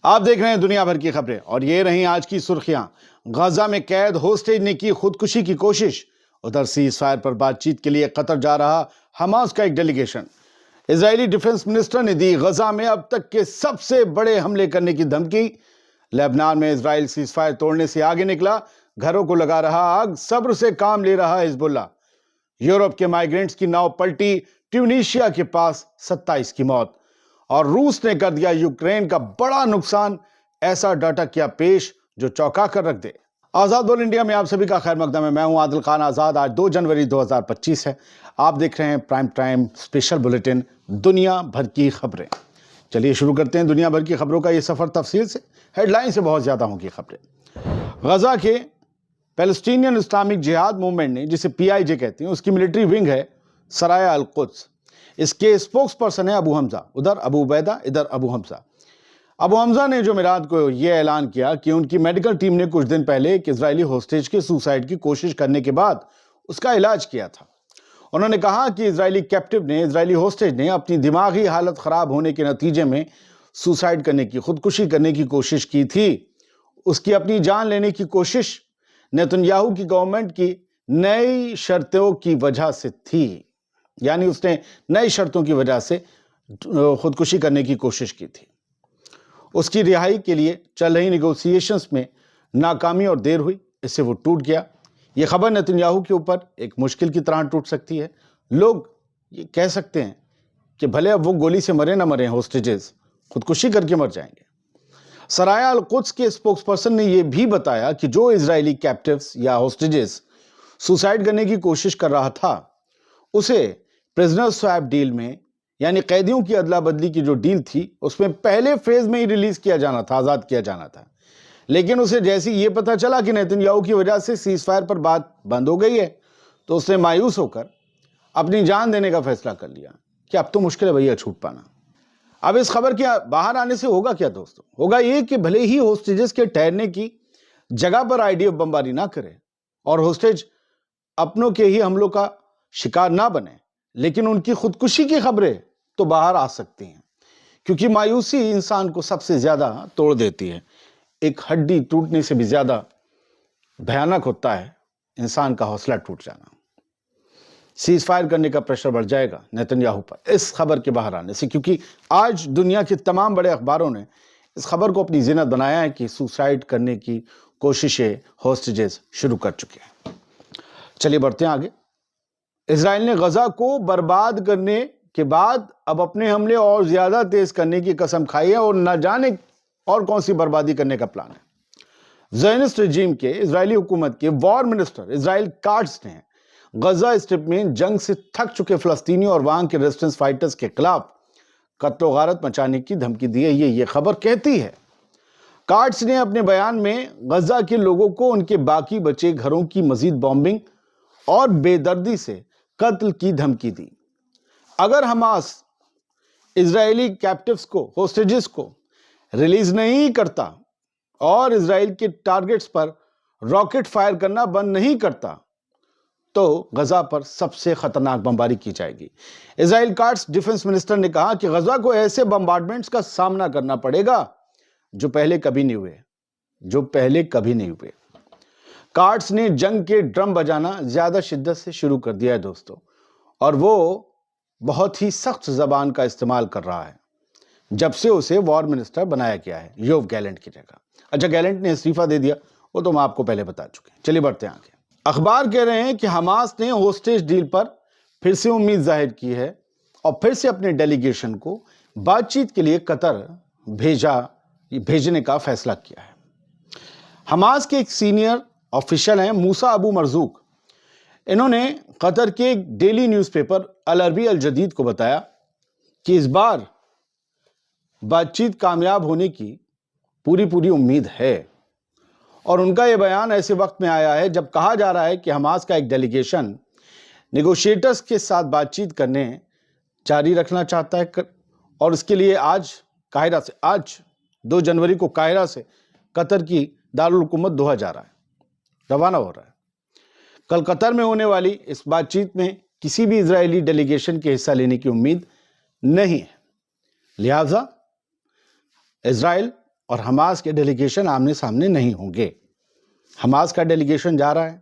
آپ دیکھ رہے ہیں دنیا بھر کی خبریں اور یہ رہیں آج کی سرخیاں۔ غزہ میں قید ہوسٹیج نے کی خودکشی کی کوشش۔ ادھر سیز فائر پر بات چیت کے لیے قطر جا رہا حماس کا ایک ڈیلیگیشن۔ اسرائیلی ڈیفنس منسٹر نے دی غزہ میں اب تک کے سب سے بڑے حملے کرنے کی دھمکی۔ لبنان میں اسرائیل سیز فائر توڑنے سے آگے نکلا، گھروں کو لگا رہا آگ، صبر سے کام لے رہا حزب اللہ۔ یورپ کے مائیگرینٹس کی ناؤ پلٹی، ٹیونیشیا کے پاس 27 کی موت۔ اور روس نے کر دیا یوکرین کا بڑا نقصان، ایسا ڈاٹا کیا پیش جو چونکا کر رکھ دے۔ آزاد بول انڈیا میں آپ سبھی کا خیر مقدم ہے۔ میں ہوں عادل خان آزاد۔ آج 2 جنوری 2025 ہے۔ آپ دیکھ رہے ہیں پرائم ٹائم اسپیشل بلیٹن دنیا بھر کی خبریں۔ چلیے شروع کرتے ہیں دنیا بھر کی خبروں کا یہ سفر تفصیل سے۔ ہیڈ لائن سے بہت زیادہ ہوں گی خبریں۔ غزہ کے پیلسٹینین اسلامک جہاد موومنٹ نے، جسے PIJ کہتے ہیں، اس کی ملٹری ونگ ہے سرایہ القدس۔ اس کے اسپوکس پرسن ہے ابو حمزہ، ادھر ابو عبیدہ، ادھر ابو حمزہ۔ ابو حمزہ نے جمعرات کو یہ اعلان کیا کہ ان کی میڈیکل ٹیم نے کچھ دن پہلے ایک اسرائیلی ہوسٹیج کے سوسائیڈ کی کوشش کرنے کے بعد اس کا علاج کیا تھا۔ انہوں نے کہا کہ اسرائیلی ہوسٹیج نے اپنی دماغی حالت خراب ہونے کے نتیجے میں سوسائیڈ کرنے کی، خودکشی کرنے کی کوشش کی تھی۔ اس کی اپنی جان لینے کی کوشش نیتنیاہو کی گورنمنٹ کی نئی شرطوں کی وجہ سے تھی، یعنی اس نے نئی شرطوں کی وجہ سے خودکشی کرنے کی کوشش کی تھی۔ اس کی رہائی کے لیے چل رہی نیگوسیشنز میں ناکامی اور دیر ہوئی، اس سے وہ ٹوٹ گیا۔ یہ خبر نیتنیاہو کے اوپر ایک مشکل کی طرح ٹوٹ سکتی ہے۔ لوگ یہ کہہ سکتے ہیں کہ بھلے اب وہ گولی سے مرے نہ مرے، ہوسٹیجز خودکشی کر کے مر جائیں گے۔ سرایہ القدس کے اسپوکس پرسن نے یہ بھی بتایا کہ جو اسرائیلی کیپٹیوز یا ہوسٹیجز سوسائیڈ کرنے کی کوشش کر رہا تھا، اسے پریزنر سویپ ڈیل میں، یعنی قیدیوں کی ادلا بدلی کی جو ڈیل تھی، اس میں پہلے فیز میں ہی ریلیز کیا جانا تھا، آزاد کیا جانا تھا۔ لیکن اسے جیسی یہ پتہ چلا کہ نیتنیاہو کی وجہ سے سیز فائر پر بات بند ہو گئی ہے، تو اس نے مایوس ہو کر اپنی جان دینے کا فیصلہ کر لیا کہ اب تو مشکل ہے بھیا چھوٹ پانا۔ اب اس خبر کے باہر آنے سے ہوگا کیا دوستو؟ ہوگا یہ کہ بھلے ہی ہوسٹیجز کے ٹھہرنے کی جگہ پر IDF بمباری نہ کرے اور ہوسٹیج اپنوں کے ہی حملوں کا شکار نہ بنے، لیکن ان کی خودکشی کی خبریں تو باہر آ سکتی ہیں، کیونکہ مایوسی انسان کو سب سے زیادہ توڑ دیتی ہے۔ ایک ہڈی ٹوٹنے سے بھی زیادہ بھیانک ہوتا ہے انسان کا حوصلہ ٹوٹ جانا۔ سیز فائر کرنے کا پریشر بڑھ جائے گا نیتنیاہو پر اس خبر کے باہر آنے سے، کیونکہ آج دنیا کے تمام بڑے اخباروں نے اس خبر کو اپنی زینت بنایا ہے کہ سوسائیڈ کرنے کی کوششیں ہوسٹیجز شروع کر چکے ہیں۔ چلیے بڑھتے ہیں آگے۔ اسرائیل نے غزہ کو برباد کرنے کے بعد اب اپنے حملے اور زیادہ تیز کرنے کی قسم کھائی ہے اور نہ جانے اور کون سی بربادی کرنے کا پلان ہے۔ زائنسٹ رجیم کے اسرائیلی حکومت کے وار منسٹر اسرائیل کاٹز نے غزہ اسٹرپ میں جنگ سے تھک چکے فلسطینیوں اور وہاں کے ریزسٹنس فائٹرز کے خلاف قتل و غارت مچانے کی دھمکی دی ہے۔ یہ خبر کہتی ہے۔ کاٹز نے اپنے بیان میں غزہ کے لوگوں کو ان کے باقی بچے گھروں کی مزید بامبنگ اور بے دردی سے قتل کی دھمکی دی۔ اگر حماس اسرائیلی کیپٹیوز کو، ہوسٹیجز کو ریلیز نہیں کرتا اور اسرائیل کے ٹارگٹس پر راکٹ فائر کرنا بند نہیں کرتا، تو غزہ پر سب سے خطرناک بمباری کی جائے گی۔ اسرائیل کاٹز ڈیفنس منسٹر نے کہا کہ غزہ کو ایسے بمبارڈمنٹس کا سامنا کرنا پڑے گا جو پہلے کبھی نہیں ہوئے۔ کاٹز نے جنگ کے ڈرم بجانا زیادہ شدت سے شروع کر دیا ہے دوستو، اور وہ بہت ہی سخت زبان کا استعمال کر رہا ہے جب سے اسے وار منسٹر بنایا گیا ہے، یوو گیلنٹ کی جگہ۔ اچھا، گیلنٹ نے استعفیٰ دے دیا، وہ تو میں آپ کو پہلے بتا چکے ہیں۔ چلیے بڑھتے ہیں آگے۔ اخبار کہہ رہے ہیں کہ حماس نے ہوسٹیج ڈیل پر پھر سے امید ظاہر کی ہے اور پھر سے اپنے ڈیلیگیشن کو بات چیت کے لیے قطر بھیجنے کا فیصلہ کیا ہے۔ حماس کے ایک سینئر آفیشل ہیں موسیٰ ابو مرزوق۔ انہوں نے قطر کے ایک ڈیلی نیوز پیپر العربی الجدید کو بتایا کہ اس بار بات چیت کامیاب ہونے کی پوری امید ہے، اور ان کا یہ بیان ایسے وقت میں آیا ہے جب کہا جا رہا ہے کہ حماس کا ایک ڈیلیگیشن نیگوشیٹرز کے ساتھ بات چیت کرنے جاری رکھنا چاہتا ہے، اور اس کے لیے آج 2 جنوری کو قاہرہ سے قطر کی دارالحکومت دوحہ جا رہا ہے، روانہ ہو رہا ہے۔ کل قطر میں ہونے والی اس بات چیت میں کسی بھی اسرائیلی ڈیلیگیشن کے حصہ لینے کی امید نہیں ہے، لہٰذا اسرائیل اور حماس کے ڈیلیگیشن آمنے سامنے نہیں ہوں گے۔ حماس کا ڈیلیگیشن جا رہا ہے،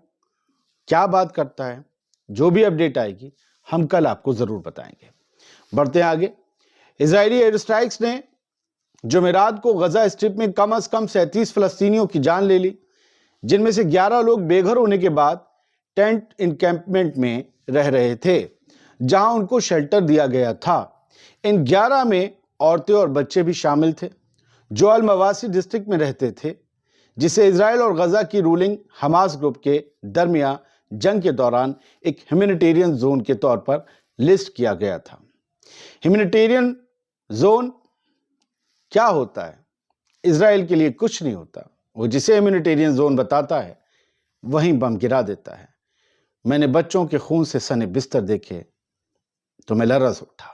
کیا بات کرتا ہے، جو بھی اپڈیٹ آئے گی ہم کل آپ کو ضرور بتائیں گے۔ بڑھتے ہیں آگے۔ اسرائیلی ایئر اسٹرائکس نے جمعرات کو غزہ اسٹرپ میں کم از کم 37 فلسطینیوں کی جان لے لی، جن میں سے 11 لوگ بے گھر ہونے کے بعد ٹینٹ انکیمپمنٹ میں رہ رہے تھے، جہاں ان کو شیلٹر دیا گیا تھا۔ ان 11 میں عورتیں اور بچے بھی شامل تھے، جو المواسی ڈسٹرکٹ میں رہتے تھے، جسے اسرائیل اور غزہ کی رولنگ حماس گروپ کے درمیان جنگ کے دوران ایک ہیومینیٹیرین زون کے طور پر لسٹ کیا گیا تھا۔ ہیومینیٹیرین زون کیا ہوتا ہے؟ اسرائیل کے لیے کچھ نہیں ہوتا، وہ جسے ہیومینیٹیرین زون بتاتا ہے وہیں بم گرا دیتا ہے۔ میں نے بچوں کے خون سے سنے بستر دیکھے تو میں لرز اٹھا۔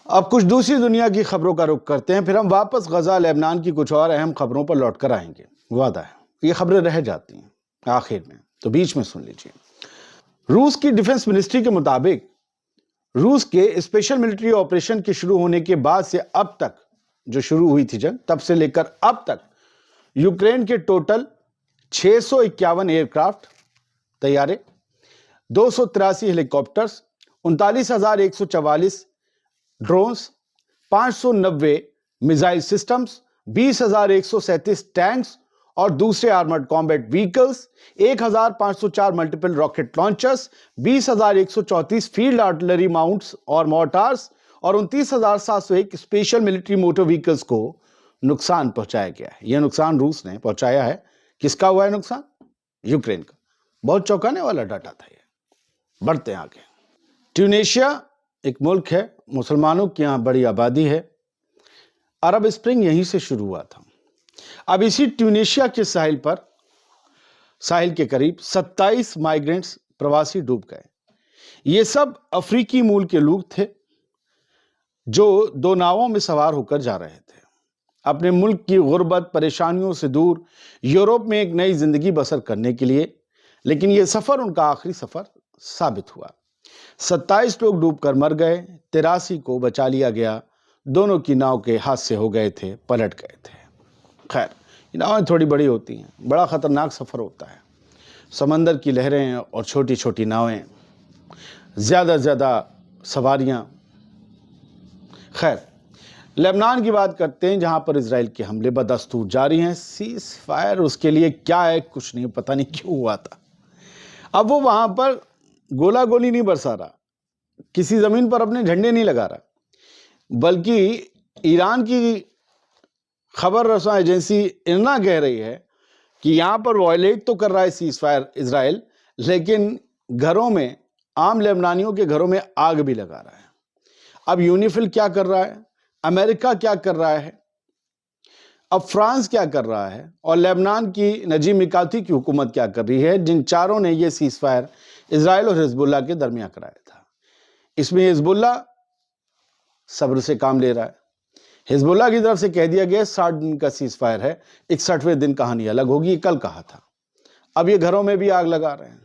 اب کچھ دوسری دنیا کی خبروں کا رخ کرتے ہیں، پھر ہم واپس غزہ لبنان کی کچھ اور اہم خبروں پر لوٹ کر آئیں گے۔ وعدہ ہے یہ خبریں رہ جاتی ہیں آخر میں، تو بیچ میں سن لیجیے۔ روس کی ڈیفنس منسٹری کے مطابق روس کے اسپیشل ملٹری آپریشن کے شروع ہونے کے بعد سے اب تک، جو شروع ہوئی تھی جنگ، تب سے لے کر اب تک یوکرین کے ٹوٹل 651 ایئر کرافٹ طیارے، 283 helicopters, 39,144 drones, 590 missile systems, 20,137 tanks اور دوسرے armoured combat vehicles, 1,504 multiple rocket launchers, 20,134 field artillery mounts اور مورٹارز اور 29,701 اسپیشل ملٹری موٹر وہیکلز کو نقصان پہنچایا گیا ہے۔ یہ نقصان روس نے پہنچایا ہے۔ کس کا ہوا ہے نقصان؟ یوکرین کا۔ بہت چونکانے والا ڈاٹا تھا یہ۔ بڑھتے ہیں آگے۔ ٹیونیشیا ایک ملک ہے، مسلمانوں کی یہاں بڑی آبادی ہے۔ عرب اسپرنگ یہیں سے شروع ہوا تھا۔ اب اسی ٹیونیشیا کے ساحل کے قریب 27 مائیگرنٹس پرواسی ڈوب گئے۔ یہ سب افریقی مول کے لوگ تھے جو 2 ناؤں میں سوار ہو کر جا رہے تھے، اپنے ملک کی غربت پریشانیوں سے دور یورپ میں ایک نئی زندگی بسر کرنے کے لیے، لیکن یہ سفر ان کا آخری سفر ثابت ہوا۔ 27 لوگ ڈوب کر مر گئے، 83 کو بچا لیا گیا۔ دونوں کی ناؤ کے حادثے ہو گئے تھے، پلٹ گئے تھے۔ خیر، یہ ناؤیں تھوڑی بڑی ہوتی ہیں، بڑا خطرناک سفر ہوتا ہے۔ سمندر کی لہریں اور چھوٹی چھوٹی ناؤیں، زیادہ سواریاں۔ خیر، لبنان کی بات کرتے ہیں، جہاں پر اسرائیل کے حملے بدستور جاری ہیں۔ سیز فائر اس کے لیے کیا ہے کچھ نہیں، پتہ نہیں کیوں ہوا تھا۔ اب وہ وہاں پر گولہ گولی نہیں برسا رہا، کسی زمین پر اپنے جھنڈے نہیں لگا رہا، بلکہ ایران کی خبر رساں ایجنسی ارنا کہہ رہی ہے کہ یہاں پر وائلیٹ تو کر رہا ہے سیز فائر اسرائیل، لیکن گھروں میں، عام لبنانیوں کے گھروں میں آگ بھی لگا رہا ہے۔ اب یونیفل کیا کر رہا ہے، امریکہ کیا کر رہا ہے، اب فرانس کیا کر رہا ہے، اور لبنان کی نجیب میقاتی کی حکومت کیا کر رہی ہے، جن چاروں نے یہ سیز فائر اسرائیل اور حزب اللہ کے درمیان کرایا تھا۔ اس میں حزب اللہ صبر سے کام لے رہا ہے۔ حزب اللہ کی طرف سے کہہ دیا گیا 60 دن کا سیز فائر ہے، 61ویں دن کہانی الگ ہوگی، یہ کل کہا تھا۔ اب یہ گھروں میں بھی آگ لگا رہے ہیں،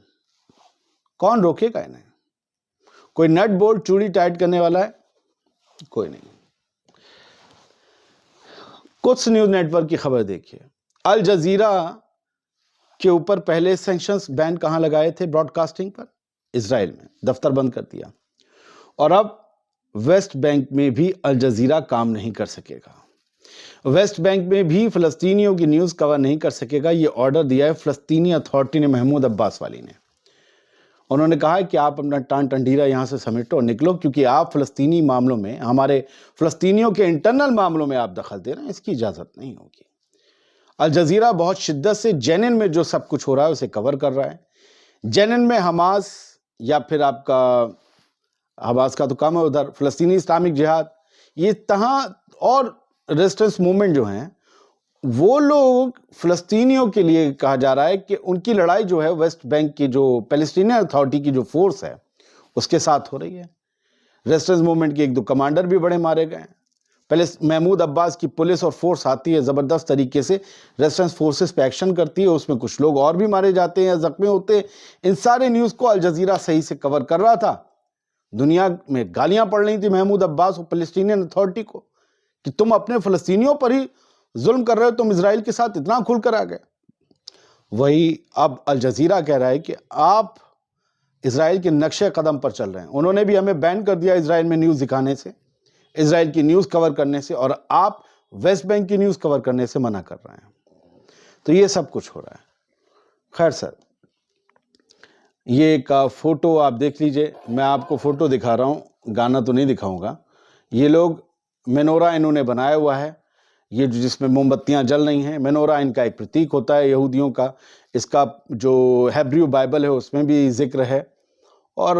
کون روکے گا انہیں؟ کوئی نٹ بولٹ چوڑی ٹائٹ کرنے والا ہے؟ کوئی نہیں۔ قدس نیوز نیٹ ورک کی خبر دیکھیے۔ الجزیرہ کے اوپر پہلے سینکشنز بین کہاں لگائے تھے براڈ کاسٹنگ پر؟ اسرائیل میں، دفتر بند کر دیا۔ اور اب ویسٹ بینک میں بھی الجزیرہ کام نہیں کر سکے گا، ویسٹ بینک میں بھی فلسطینیوں کی نیوز کور نہیں کر سکے گا۔ یہ آرڈر دیا ہے فلسطینی اتھارٹی نے، محمود عباس والی نے۔ انہوں نے کہا ہے کہ آپ اپنا ٹان ٹنڈیرا یہاں سے سمیٹو اور نکلو، کیونکہ آپ فلسطینی معاملوں میں، ہمارے فلسطینیوں کے انٹرنل معاملوں میں آپ دخل دے رہے ہیں، اس کی اجازت نہیں ہوگی۔ الجزیرہ بہت شدت سے جنین میں جو سب کچھ ہو رہا ہے اسے کور کر رہا ہے۔ جنین میں حماس، یا پھر آپ کا حماس کا تو کم ہے ادھر، فلسطینی اسلامک جہاد، یہ تہاں اور ریزسٹنس موومنٹ جو ہیں، وہ لوگ فلسطینیوں کے لیے کہا جا رہا ہے کہ ان کی لڑائی جو ہے ویسٹ بینک کی جو پیلسٹینین اتھارٹی کی جو فورس ہے اس کے ساتھ ہو رہی ہے۔ ریزسٹنس موومنٹ کے 1-2 کمانڈر بھی بڑے مارے گئے ہیں۔ پہلے محمود عباس کی پولیس اور فورس آتی ہے، زبردست طریقے سے ریزسٹنس فورسز پہ ایکشن کرتی ہے، اس میں کچھ لوگ اور بھی مارے جاتے ہیں یا زخمی ہوتے ہیں۔ ان سارے نیوز کو الجزیرہ صحیح سے کور کر رہا تھا۔ دنیا میں گالیاں پڑ رہی تھی محمود عباس اور فلسطینین اتھارٹی کو کہ تم اپنے فلسطینیوں پر ہی ظلم کر رہے ہو، تم اسرائیل کے ساتھ اتنا کھل کر آ گئے۔ وہی اب الجزیرہ کہہ رہا ہے کہ آپ اسرائیل کے نقش قدم پر چل رہے ہیں، انہوں نے بھی ہمیں بین کر دیا اسرائیل میں نیوز دکھانے سے، اسرائیل کی نیوز کور کرنے سے، اور آپ ویسٹ بینک کی نیوز کور کرنے سے منع کر رہے ہیں۔ تو یہ سب کچھ ہو رہا ہے۔ خیر سر، یہ ایک فوٹو آپ دیکھ لیجئے، میں آپ کو فوٹو دکھا رہا ہوں، گانا تو نہیں دکھاؤں گا۔ یہ لوگ مینورا انہوں نے بنایا ہوا ہے، یہ جس میں موم بتیاں جل رہی ہیں، مینورا ان کا ایک پرتیک ہوتا ہے یہودیوں کا، اس کا جو ہیبریو بائبل ہے اس میں بھی ذکر ہے، اور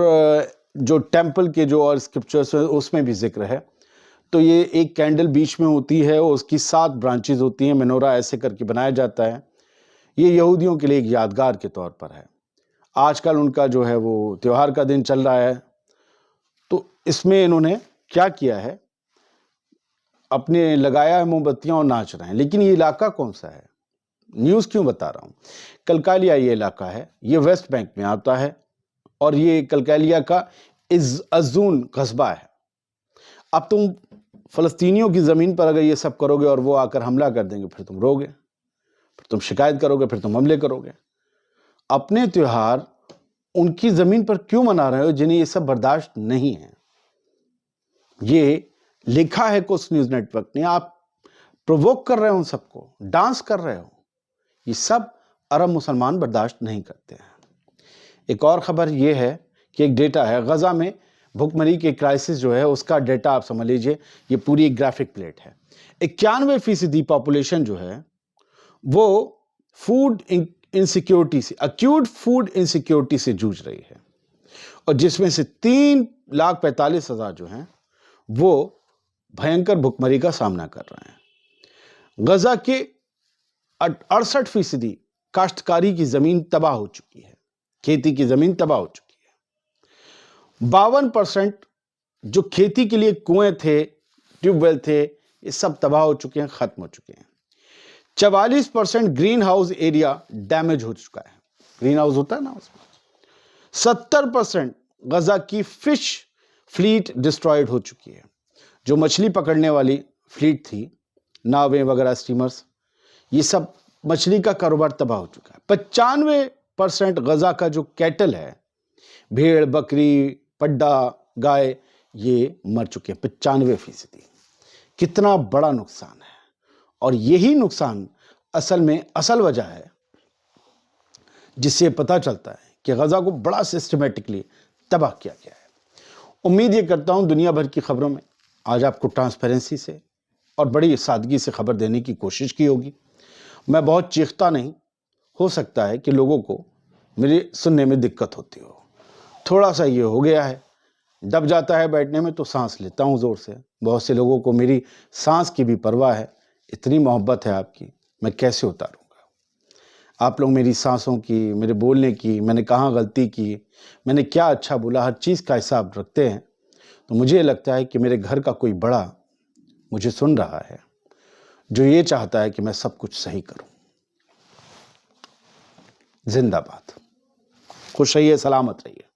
جو ٹیمپل کے جو اور اسکرپچرز ہیں اس میں بھی ذکر ہے۔ تو یہ ایک کینڈل بیچ میں ہوتی ہے اور اس کی 7 برانچز ہوتی ہیں، مینورا ایسے کر کے بنایا جاتا ہے۔ یہ یہودیوں کے لیے ایک یادگار کے طور پر ہے۔ آج کل ان کا جو ہے وہ تیوہار کا دن چل رہا ہے، تو اس میں انہوں نے کیا کیا ہے، اپنے لگایا ہے موم بتیاں اور ناچ رہے ہیں۔ لیکن یہ علاقہ کون سا ہے؟ نیوز کیوں بتا رہا ہوں؟ کلکالیا یہ علاقہ ہے، یہ ویسٹ بینک میں آتا ہے، اور یہ کلکالیا کا ازون قصبہ ہے۔ اب تم فلسطینیوں کی زمین پر اگر یہ سب کرو گے اور وہ آ کر حملہ کر دیں گے، پھر تم رو گے، پھر تم شکایت کرو گے، پھر تم حملے کرو گے۔ اپنے تیوہار ان کی زمین پر کیوں منا رہے ہو جنہیں یہ سب برداشت نہیں ہے؟ یہ لکھا ہے کوس نیوز نیٹ ورک نے، آپ پرووک کر رہے ہو ان سب کو، ڈانس کر رہے ہو، یہ سب عرب مسلمان برداشت نہیں کرتے ہیں۔ ایک اور خبر یہ ہے کہ ایک ڈیٹا ہے، غزہ میں بھوک مری کے کرائسس جو ہے اس کا ڈیٹا آپ سمجھ لیجئے، یہ پوری ایک گرافک پلیٹ ہے۔ 91% پاپولیشن جو ہے وہ فوڈ انسیکیورٹی سے، ایکیوٹ فوڈ انسیکیورٹی سے جوجھ رہی ہے، اور جس میں سے 3,45,000 جو ہیں وہ بھینکر بھوک کا سامنا کر رہے ہیں۔ غزہ کے 68% کاشتکاری کی زمین تباہ ہو چکی ہے، کھیتی کی زمین تباہ ہو چکی ہے۔ 52% جو کھیتی کے لیے کنویں تھے، ٹیوب ویل تھے، یہ سب تباہ ہو چکے ہیں، ختم ہو چکے ہیں۔ 44% گرین ہاؤس ایریا ڈیمیج ہو چکا ہے، گرین ہاؤس ہوتا ہے نا اس میں۔ 70% غزہ کی فش فلیٹ ڈسٹرائیڈ ہو چکی ہے، جو مچھلی پکڑنے والی فلیٹ تھی، ناویں وغیرہ سٹیمرز، یہ سب مچھلی کا کاروبار تباہ ہو چکا ہے۔ 95% غزہ کا جو کیٹل ہے، بھیڑ، بکری، پڈا، گائے، یہ مر چکے ہیں۔ 95%۔ کتنا بڑا نقصان ہے، اور یہی نقصان اصل میں اصل وجہ ہے جس سے پتہ چلتا ہے کہ غزہ کو بڑا سسٹمیٹکلی تباہ کیا گیا ہے۔ امید یہ کرتا ہوں دنیا بھر کی خبروں میں آج آپ کو ٹرانسپیرنسی سے اور بڑی سادگی سے خبر دینے کی کوشش کی ہوگی۔ میں بہت چیختا نہیں، ہو سکتا ہے کہ لوگوں کو میرے سننے میں دقت ہوتی ہو، تھوڑا سا یہ ہو گیا ہے، دب جاتا ہے بیٹھنے میں تو سانس لیتا ہوں زور سے۔ بہت سے لوگوں کو میری سانس کی بھی پرواہ ہے، اتنی محبت ہے آپ کی، میں کیسے اتاروں گا؟ آپ لوگ میری سانسوں کی، میرے بولنے کی، میں نے کہاں غلطی کی، میں نے کیا اچھا بولا، ہر چیز کا حساب رکھتے ہیں، تو مجھے لگتا ہے کہ میرے گھر کا کوئی بڑا مجھے سن رہا ہے، جو یہ چاہتا ہے کہ میں سب کچھ صحیح کروں۔ زندہ باد، خوش رہیے، سلامت رہیے۔